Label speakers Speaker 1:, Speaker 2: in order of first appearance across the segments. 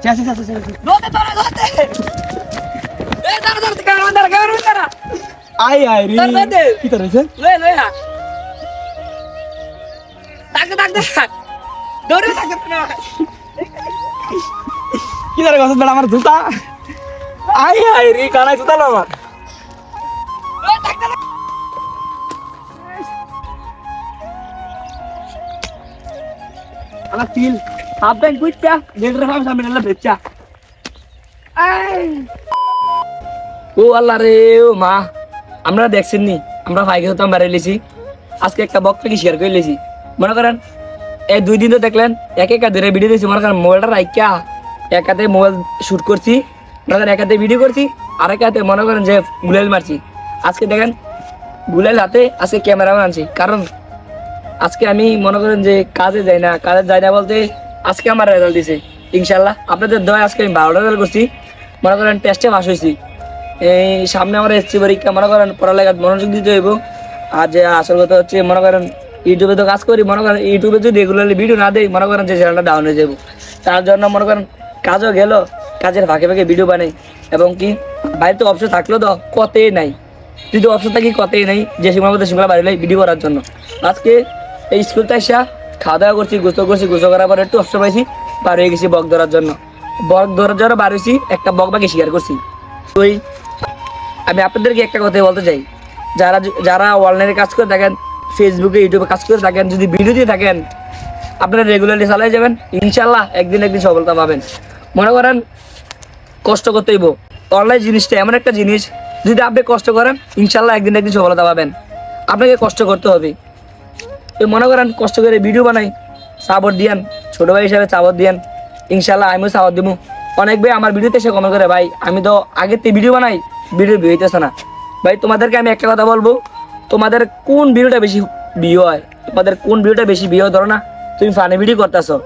Speaker 1: কি তোর হয়েছে কি ধরে গেছে আমার জুতা আই আই রে কানায় জুতা লো আমার তিল হাফ ব্যাংক কুইটা নেটর ফার্ম সামনে এলা বেচা ও আল্লাহ রে ও মা আমরা দেখছেন নি আমরা ভাইকে হতাম বেরিয়েছি আজকে একটা বক্তা কি শেয়ার করে লেছি মনে করেন এই 2 দিন তো দেখলেন এক এক ধরে ভিডিও দিয়েছি মনে করেন মোবাইলটা রাইকা এক হাতে মোবাইল শুট করছি মনে করেন এক হাতে ভিডিও করছি আর এক হাতে মনে করেন যে গুলাল মারছি আজকে দেখেন গুলাল হাতে আজকে ক্যামেরাম্যান আনছি কারণ আজকে আমি মনে করেন যে কাজে যাই না বলতে আজকে আমার রেজাল্ট দিছে ইনশাআল্লাহ আপনাদের দয়া আজকে আমি 12টা রেজাল্ট করছি মনে করেন টেস্টে পাস হয়েছি এই সামনে আমার এসছি পরীক্ষা মনে করেন পড়ালেখা মনোযোগ দিতে হইব আর যে আসল কথা হচ্ছে মনে করেন ইউটিউবে তো কাজ করি মনে করেন ইউটিউবে যদি রেগুলারলি ভিডিও না দেই মনে করেন যে চ্যানেলটা ডাউন হয়ে যাবো তার জন্য মনে করেন কাজও গেল কাজের ফাঁকে ফাঁকে ভিডিও বানাই এবং কি বাইরে তো অপশন থাকলো তো কতেই নাই যদি অপশন থাকি কতেই নাই যে সীমার মধ্যে সীমা বাড়ি ভিডিও করার জন্য আজকে এই স্কুলতে এসে খাওয়া দাওয়া করছি গোসল করার পর একটু অপশন পাইছি বার হয়ে গেছি বক ধরার জন্য বার হয়েছি একটা বক বাকি শিকার করছি ওই আমি আপনাদেরকে একটা কথাই বলতে চাই যারা অনলাইনে কাজ করে থাকেন ফেসবুকে ইউটিউবে কাজ করে থাকেন যদি ভিডিও দিয়ে থাকেন আপনারা রেগুলারলি চালাই যাবেন ইনশাল্লাহ একদিন সফলতা পাবেন মনে করেন কষ্ট করতে হইব অনলাইন জিনিসটা এমন একটা জিনিস যদি আপনি কষ্ট করেন ইনশাল্লাহ একদিন সফলতা পাবেন আপনাকে কষ্ট করতে হবে তো মনে করেন কষ্ট করে ভিডিও বানাই সাপোর্ট দিয়েন ছোট ভাই হিসাবে সাপোর্ট দিয়েন ইনশাল্লাহ আমিও সাপোর্ট দিব অনেক ভাই আমার ভিডিওতে এসে কমেন্ট করে ভাই আমি তো আগের থেকে ভিডিও বানাই ভিডিও ভিউ হইতেছে না ভাই তোমাদেরকে আমি একটা কথা বলবো তোমাদের কোন ভিডিওটা বেশি ভিউ হয় তোমাদের কোন ভিডিওটা বেশি ভিউ ধরো না তুমি ফানি ভিডিও করতেছো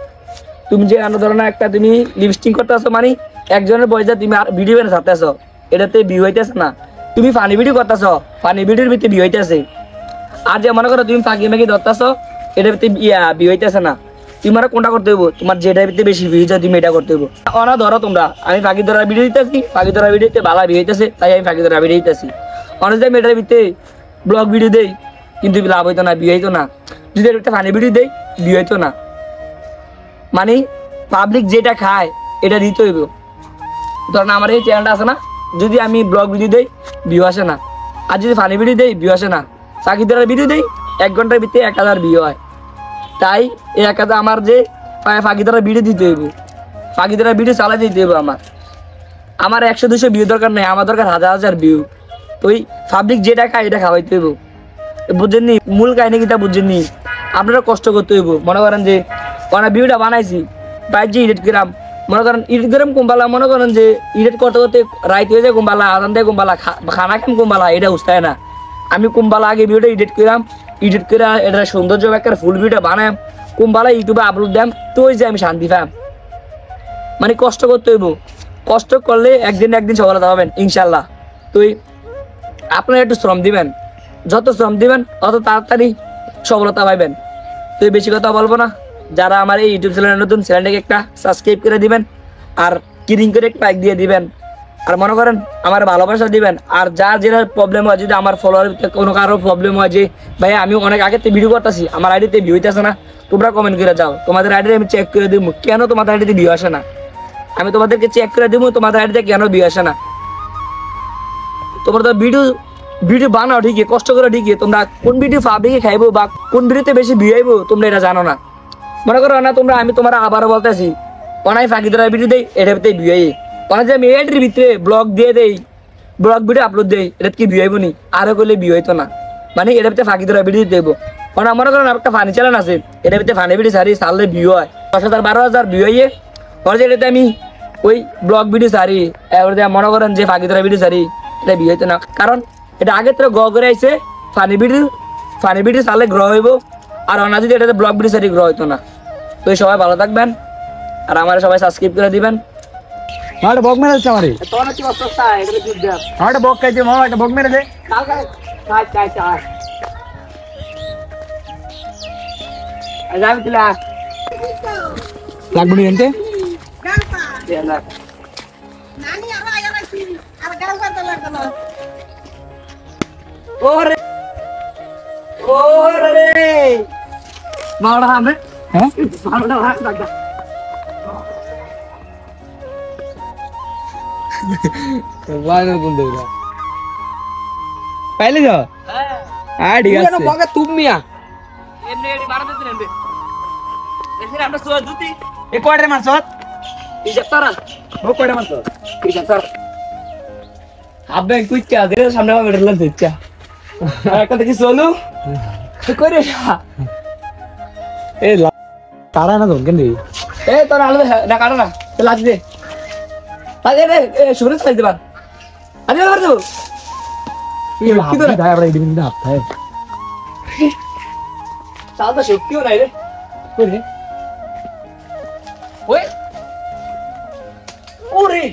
Speaker 1: তুমি যে ধরো না একটা তুমি লিপস্টিং করতেছো মানে একজনের বয়সে তুমি আর ভিডিও বানাতে চাচ্ছো এটাতে ভিউ হইতেছে না তুমি ফানি ভিডিও করতেছো ফানি ভিডিওর ভিতরে ভিউ হইতেছে আর যে মনে করো তুমি ফাঁকি মাকি ধরতেছো এটার ভিতরে ভিউ হইতেছে না তোমার কোনটা করতে হইব তোমার যেটার ভিতরে বেশি ভিউ যায় তুমি এটা করতে হইব অনা ধরো তোমরা আমি ফাঁকি ধরার ভিডিও দিতেছি ফাঁকি ধরার ভিডিওতে ভালো ভিউ হইতেছে তাই আমি ফাঁকি ধরার ভিডিও দিতেছি অনেক আমি এটার ভিতরে ব্লগ ভিডিও দেই কিন্তু লাভ হইতো না ভিউ হইতো না যদি একটা ফানি ভিডিও দেই ভিউ হইতো না মানে পাবলিক যেটা খায় এটা দিতে হইব ধরেন আমার এই চ্যানেলটা আছে না যদি আমি ব্লগ ভিডিও দেই ভিউ আসে না আর যদি ফানি ভিডিও দেই ভিউ আসে না ফাঁকি ধরার ভিডিও দেই 1 ঘন্টার ভিতরে 1000 ভিউ হয় তাই এই 1000 আমার যে ফাঁকি ধরার ভিডিও দিতে হইব ফাঁকি ধরার ভিডিও চালাই দিতে হইব আমার 100-200 ভিউ দরকার নেই আমার দরকার 1000 ভিউ তো ওই পাবলিক যেটা খায় এটা খাওয়াইতে হইব বুঝছেননি মূল কাহিনী কিটা বুঝছেননি আপনারা কষ্ট করতে হইব মনে করেন যে অনেক ভিডিওটা বানাইছি বাইর যে এডিট করাম মনে করেন এডিট করাম কুম্বালা মনে করেন যে এডিট করতে করতে রাইট হয়ে যায় কুম্বালা আদান দেয় কুম্বালা খানা খাম কুম্বালা এটা উস্তায় না আমি কুম্বালা আগে ভিডিওটা এডিট করাম এডিট করে এটা সৌন্দর্য একটা ফুল ভিডিও বানাম কুম্বালা ইউটিউবে আপলোড দাম তো ওই যে আমি শান্তি পাম মানে কষ্ট করতে হইব কষ্ট করলে একদিন সফলতা পাবেন ইনশাল্লাহ তুই আপনারা একটু শ্রম দিবেন যত শ্রম দিবেন তত তাড়াতাড়ি সফলতা পাইবেন তুই বেশি কথা বলবো না যারা আমার এই ইউটিউব চ্যানেল নতুন চ্যানেলটাকে একটা সাবস্ক্রাইব করে দিবেন আর কিরিং করে একটা লাইক দিয়ে দিবেন আর মনে করেন আমার ভালোবাসা দিবেন আর যার যেটা প্রবলেম হয় যদি আমার ফলোয়ার কোনো কারো প্রবলেম হয় যে ভাই আমি অনেক আগে থেকে ভিডিও করতেছি আমার আইডিতে ভিউ হইতেছে না তোমরা কমেন্ট করে যাও তোমাদের আইডিতে আমি চেক করে দিব কেন তোমাদের আইডিতে ভিউ আসে না আমি তোমাদেরকে চেক করে দিব তোমাদের আইডিতে কেন ভিউ আসে না তোমরা তো ভিডিও বানাও ঠিকই কষ্ট করে ঠিকই তোমরা কোন ভিডিও পাবলিকে খাইবো বা কোন ভিডিওতে বেশি ভিউ আইবো তোমরা এটা জানো না মনে করো না তোমরা আমি তোমার আবারও বলতেছি অনাই ফাঁকি ধরার ভিডিও দেই এটার ভিতরে ভিউ আই অনেক যে আমি এডিটের ভিতরে ব্লগ দিয়ে দেই ব্লগ ভিডিও আপলোড দেই এটা কি ভিউ আইবো নি আরও করলে ভিউ হইতো না মানে এটার ভিতরে ফাঁকি ধরার ভিডিও দেবো কারণ মনে করেন একটা ফানি চ্যানেল আছে এটার ভিতরে ফানি ভিডিও সারি সারলে ভিউ হয় 10,000-12,000 ভিউ আইয়ে পরে এটাতে আমি ওই ব্লগ ভিডিও সারি এবার মনে করেন যে ফাঁকি ধরার ভিডিও সারি এটা ভিউ হইতো না কারণ এটা আগে তো গ্রহ করে আইছে ফানি ভিডিও চালে গ্রহ হইব আর অনা যদি এটাতে ব্লগ ভিডিও সারি গ্রহ হইতো না তো সবাই ভালো থাকবেন আর আমার সবাই সাবস্ক্রাইব করে দিবেন
Speaker 2: মালটা বক মেরে দিচ্ছে আমারে
Speaker 1: তোর কি অবস্থা এটা কি দিতে
Speaker 2: আমারটা বক খাইছে মামা একটা বক মেরে দে
Speaker 1: কাই আজ আমি তুলা
Speaker 2: লাগবে নি এনতে
Speaker 1: Enak.
Speaker 3: Nani apa yang lagi? Ada gambar telan-telan.
Speaker 1: Ore. Ore. Mau dah hamil?
Speaker 2: হ্যাঁ
Speaker 1: Mau dah hamil?
Speaker 2: বানো বন্ধু পাইলে যাও ঠিক আছে বকা তুমি
Speaker 1: এমনি এডি বাড়াতে দিলেন রে দেখেন আমরা সোয়া দুতি
Speaker 2: এ কয়টা মাছ
Speaker 1: এই যাত্রা
Speaker 2: ও কয়টা মাছ
Speaker 1: এই যাত্রা আবে কুইচা দে সামনে হবে রেলা দিচ্ছা একটা দেখি সোনু তো করে
Speaker 2: এ তারা না দন কেন
Speaker 1: এ তোর আলো না কাটা না তো লাগ দে আরে রে শুরু করে দিবা আরে মার দো
Speaker 2: এই হাত দাই আমরা এদিন না হাত থাকে
Speaker 1: চাল তো শক্তিও নাই রে কই রে ওই ওরে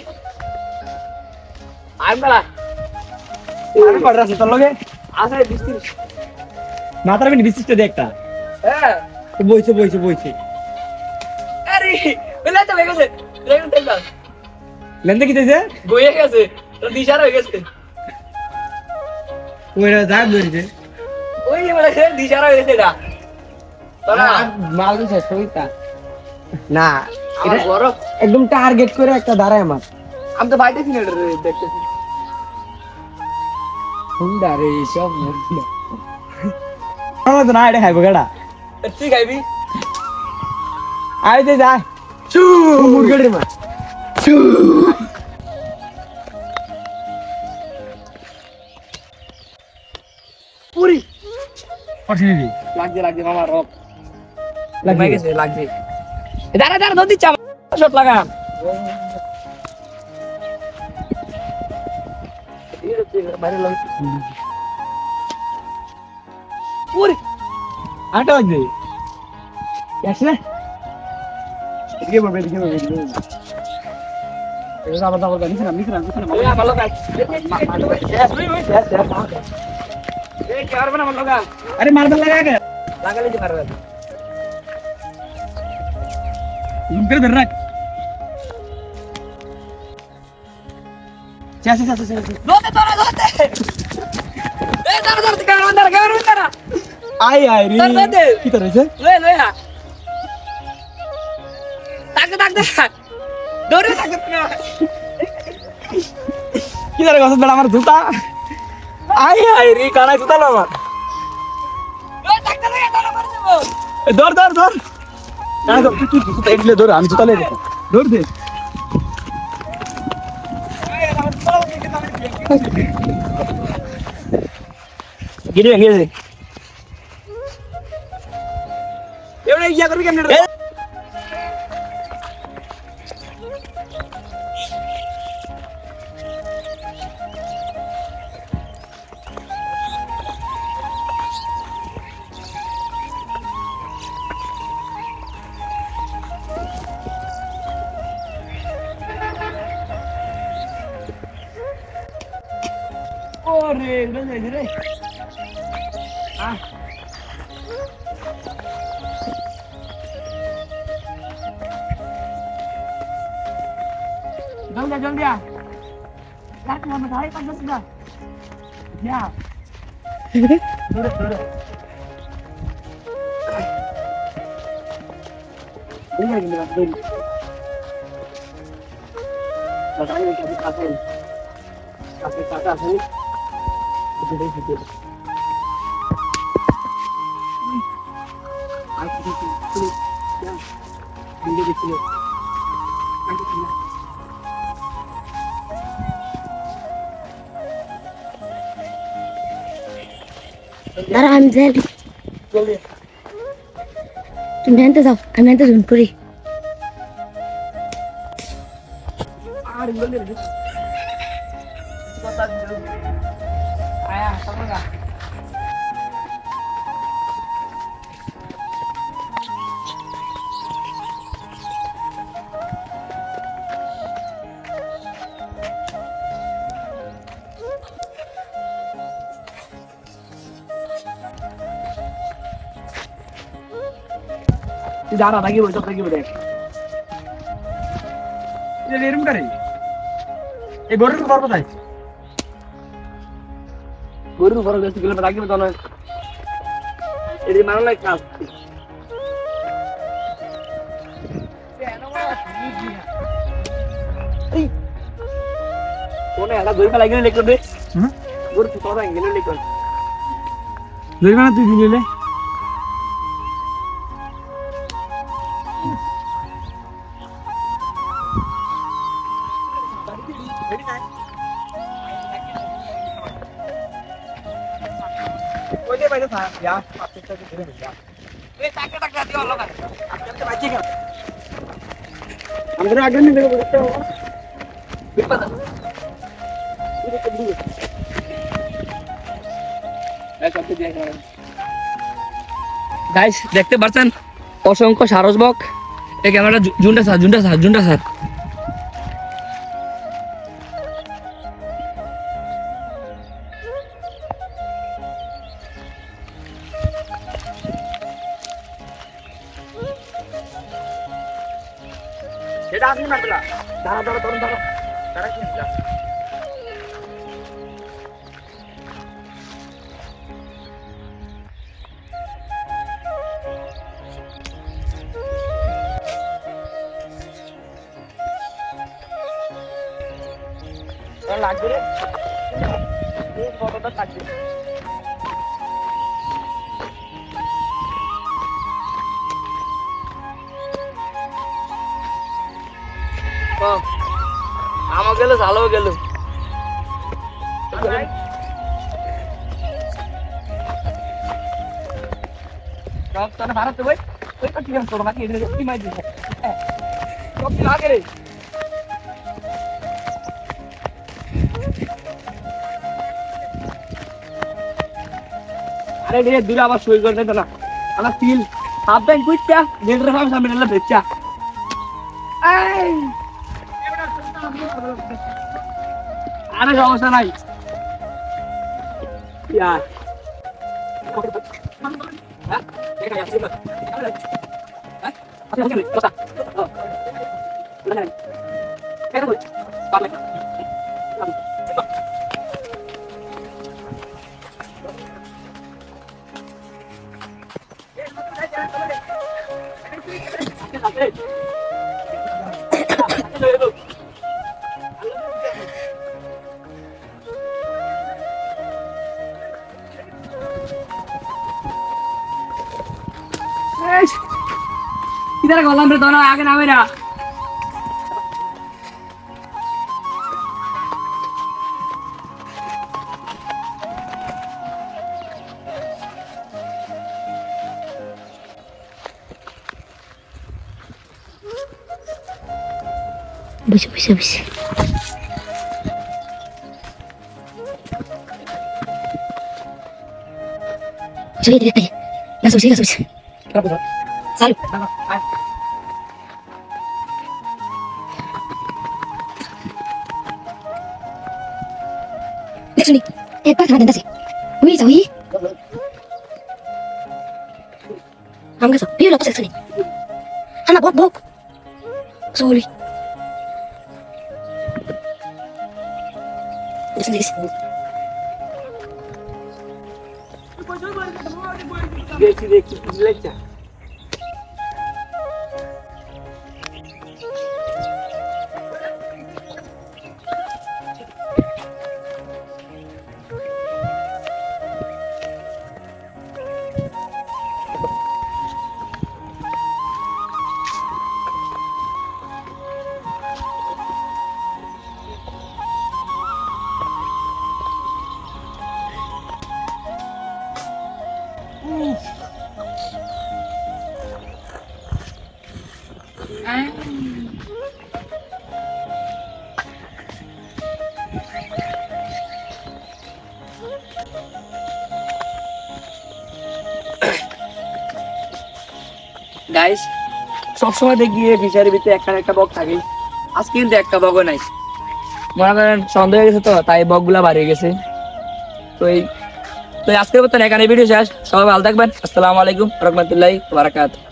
Speaker 1: আইমলা
Speaker 2: আমি কয়টা আছে তোর লগে
Speaker 1: আছে 20
Speaker 2: মাথার বিন বিশিষ্ট দে একটা
Speaker 1: হ্যাঁ
Speaker 2: বইছে বইছে বইছে
Speaker 1: আরে ওলা তো হয়ে গেছে রেগুন তেল দাও
Speaker 2: লেনদে কি দিছে
Speaker 1: বইয়ে গেছে তো দিশার হয়ে গেছে
Speaker 2: ওইটা যায় বইছে
Speaker 1: ওই বলে দিশার হয়ে গেছে এটা তোরা
Speaker 2: মাল দিছে সইতা না
Speaker 1: এটা বড়
Speaker 2: একদম টার্গেট করে একটা দাঁড়ায় মাছ
Speaker 1: আমি তো বাইরে কিনে দেখতেছি
Speaker 2: হুন্ডা রে সব আমার তো না এটা খাইবো গাড়া
Speaker 1: তুই খাইবি
Speaker 2: আইতে যা চু মুরগির মাছ চু
Speaker 1: পুরি
Speaker 2: পড়ছিনি দি
Speaker 1: লাগছে মামা রক
Speaker 2: লাগবে
Speaker 1: গেছে লাগছে দাঁড়া দাঁড়া নদী চাপ শট লাগা বাইরে লাগ পুরি
Speaker 2: আটা লাগবে আসলে এদিকে বলবে এদিকে বলবে এটা আবার দাও নিছ না
Speaker 1: ওই আমার লোক আছে এই কি করবে না আমার লোক
Speaker 2: আরে মারবে লাগা
Speaker 1: লাগালে যে পারবে
Speaker 2: জুম করে ধর রাখ চাচা চাচা চাচা
Speaker 1: দোতে তোরা দোতে এই দাঁড়া দাঁড়া কেমন দাঁড়া
Speaker 2: আই আই রে
Speaker 1: ধর দে
Speaker 2: কি তোর হইছে
Speaker 1: লয়ে লয়ে হা তাক দৌড়ে তাকে
Speaker 2: কি তোর কথা বড় আমার জুতা আই আই রে কানা জুতা লো আমার
Speaker 1: ওই তাকে লাগে তোরা মার দেব
Speaker 2: ধর ধর ধর কানা তো তুই জুতা এগলে ধর আমি জুতা লই দে ধর দে
Speaker 1: গিরে গিরে এবারে ইয়া করবি কেমনে ওরে রে রে আ জলদি আ রাত না ভাই পাঁচ দশ না যা দূরে দূরে দূরে গিয়ে রাত দূরে বাজারে কি কাছে কাছে কাটা আছে দূরে দূরে আর কি কি যা দূরে দূরে
Speaker 3: দাঁড়া আমি যাই
Speaker 1: জলদি
Speaker 3: তুমি আনতে যাও আমি আনতে জুন করি
Speaker 1: আর জলদি রে কথা দিও আয়া সমগা দাঁড়া নাকি বলছো নাকি বলে
Speaker 2: এরকম করে এই গরুর খবর কোথায়
Speaker 1: গরুর ঘর গেছে গেলে রাখবে তো না এদি মানো না কাজ এই কোনে আলা দই ফেলা গেলে লিখো দে গরু তো তোরা গেলে লিখো
Speaker 2: দই বানা তুই দিলে ওইটা বাইরে থাক ইয়া পাঁচটা ধরে নিয়া
Speaker 1: এই টাকা টাকা দিও লগা
Speaker 2: আপনি বাঁচি গেল আমাদের আগে নিয়ে দেখো দেখতে হবে
Speaker 1: বিপদ গাইস দেখতে পাচ্ছেন অসংখ্য সারস বক এই ক্যামেরা জুনটা স্যার
Speaker 2: এটা আপনি মারবেলা দাঁড়া তরুণ দাঁড়া কি যা লাগবে রে এই ফটোটা লাগবে
Speaker 1: আমার গেল ভালো গেল ভারত ভাই ওই কাটি করো বাকি কি মাই দিছে সব লাগে রে আরে রে দূরে আবার সই করে দেন না আমার তিল হাফ ব্যাংক কইতা গেটের ফার্ম সামনে এলা বেচা এই আরে সমস্যা নাই ইয়ার इधर गोलम पे दोनों आगे ना मेरा
Speaker 4: Bisa. Jadi dia aja. Langsung sih.
Speaker 1: Kenapa?
Speaker 4: Salut. Lihat sini. Hebat banget sih. Wih, Zoe. Hamga so. Biar lepas sini. Anak bok. Sorry. Lihat sini.
Speaker 1: देखी लेचा গাইস সবসময় দেখি ফিশারির ভিতরে একটা বক থাকে আজকে কিন্তু একটা বকও নাই মনে করেন সন্দেহ হয়ে গেছে তো তাই বকগুলা বাড়িয়ে গেছে তো আজকের মতন এখানে ভিডিও শেষ সবাই ভালো থাকবেন আসসালামু আলাইকুম ওয়া রাহমাতুল্লাহি ওয়া বারাকাতুহু